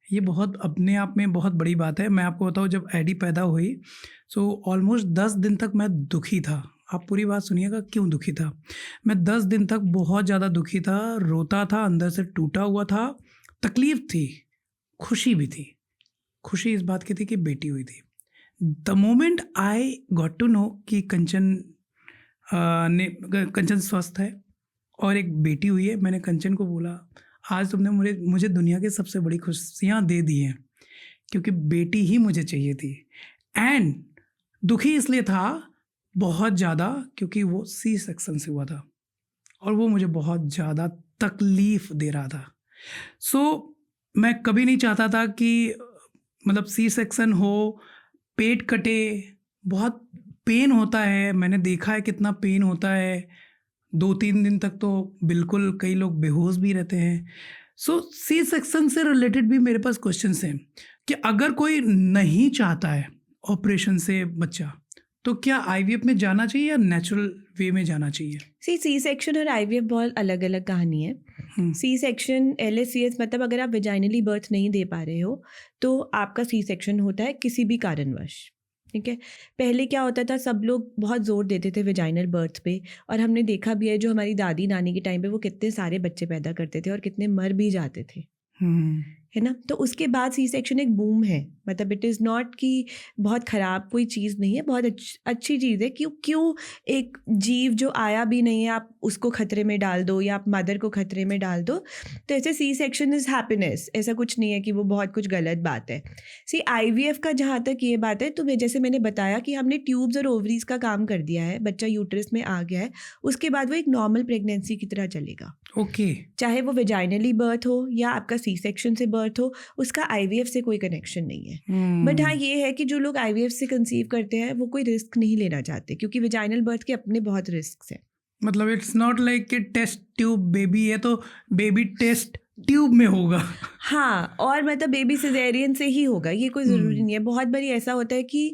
ये बहुत अपने आप में बहुत बड़ी बात है। मैं आपको बताऊँ, जब एडी पैदा हुई सो ऑलमोस्ट 10 दिन तक मैं दुखी था। आप पूरी बात सुनिएगा क्यों दुखी था। मैं 10 दिन तक बहुत ज़्यादा दुखी था, रोता था, अंदर से टूटा हुआ था, तकलीफ़ थी, खुशी भी थी। खुशी इस बात की थी कि बेटी हुई थी। The moment I got to know कि कंचन स्वस्थ है और एक बेटी हुई है, मैंने कंचन को बोला, आज तुमने मुझे दुनिया की सबसे बड़ी खुशियाँ दे दी हैं, क्योंकि बेटी ही मुझे चाहिए थी। एंड दुखी इसलिए था बहुत ज़्यादा क्योंकि वो सी सेक्शन से हुआ था और वो मुझे बहुत ज़्यादा तकलीफ़ दे रहा था। सो मैं कभी नहीं चाहता था कि मतलब सी सेक्शन हो, पेट कटे, बहुत पेन होता है। मैंने देखा है कितना पेन होता है। 2-3 दिन तक तो बिल्कुल कई लोग बेहोश भी रहते हैं। सो सी सेक्शन से रिलेटेड भी मेरे पास क्वेश्चंस हैं कि अगर कोई नहीं चाहता है ऑपरेशन से बच्चा, तो क्या आईवीएफ में जाना चाहिए या नेचुरल वे में जाना चाहिए? सी सेक्शन और आईवीएफ बहुत अलग अलग कहानी है। सी सेक्शन LSCS मतलब अगर आप वेजाइनली बर्थ नहीं दे पा रहे हो तो आपका सी सेक्शन होता है किसी भी कारणवश, ठीक है। पहले क्या होता था, सब लोग बहुत ज़ोर देते थे वेजाइनल बर्थ पे, और हमने देखा भी है जो हमारी दादी नानी के टाइम पे वो कितने सारे बच्चे पैदा करते थे और कितने मर भी जाते थे, है ना। तो उसके बाद सी सेक्शन एक बूम है, मतलब इट इज़ नॉट कि बहुत ख़राब कोई चीज़ नहीं है, बहुत अच्छी चीज़ है। क्यों एक जीव जो आया भी नहीं है आप उसको खतरे में डाल दो या आप मदर को खतरे में डाल दो। तो ऐसे सी सेक्शन इज़ हैप्पीनेस, ऐसा कुछ नहीं है कि वो बहुत कुछ गलत बात है। IVF का जहाँ तक ये बात है, तो जैसे मैंने बताया कि हमने ट्यूब्स और ओवरीज का काम कर दिया है, बच्चा यूट्रस में आ गया है, उसके बाद वो एक नॉर्मल प्रेगनेंसी की तरह चलेगा। ओके। चाहे वो वेजाइनली बर्थ हो या आपका सी सेक्शन से बर्थ हो, उसका IVF से कोई कनेक्शन नहीं है। बट हाँ ये है कि जो लोग IVF से कंसीव करते हैं वो कोई रिस्क नहीं लेना चाहते, क्योंकि वेजाइनल बर्थ के अपने बहुत रिस्क हैं। मतलब इट्स नॉट लाइक कि टेस्ट ट्यूब बेबी है तो बेबी टेस्ट ट्यूब में होगा। हाँ, और मतलब बेबी सिजेरियन से ही होगा, ये कोई ज़रूरी नहीं है। बहुत बारी ऐसा होता है कि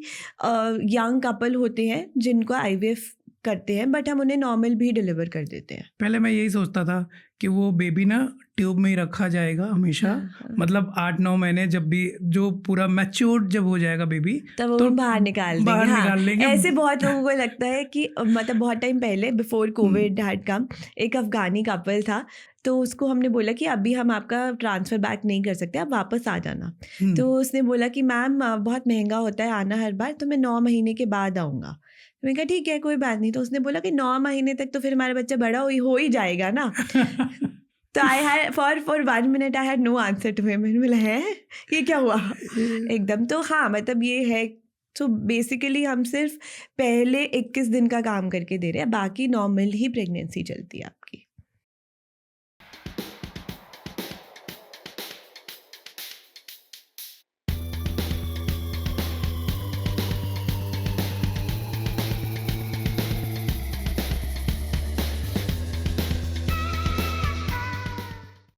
यंग कपल होते हैं जिनको IVF करते हैं, बट हम उन्हें नॉर्मल भी डिलीवर कर देते हैं। पहले मैं यही सोचता था कि वो बेबी ना ट्यूब में ही रखा जाएगा हमेशा। हाँ। मतलब 8-9 महीने जब भी जो पूरा मैच्योर जब हो जाएगा बेबी तब वो बाहर निकाल देंगे। बाहर हाँ, निकाल लेंगे। ऐसे बहुत लोगों को लगता है कि मतलब बहुत टाइम पहले बिफोर कोविड हैड कम एक अफगानी कपल था, तो उसको हमने बोला कि अभी हम आपका ट्रांसफ़र बैक नहीं कर सकते, आप वापस आ जाना। तो उसने बोला कि मैम बहुत महंगा होता है आना हर बार, तो मैं 9 महीने के बाद आऊँगा। मैंने कहा ठीक है कोई बात नहीं। तो उसने बोला कि 9 महीने तक तो फिर हमारा बच्चा बड़ा हो ही जाएगा ना। तो I had for 1 minute I had no answer to him. मैंने बोला है ये क्या हुआ एकदम। तो हाँ मतलब ये है। तो बेसिकली हम सिर्फ पहले 21 दिन का काम करके दे रहे हैं, बाकी नॉर्मल ही प्रेगनेंसी चलती है आपकी।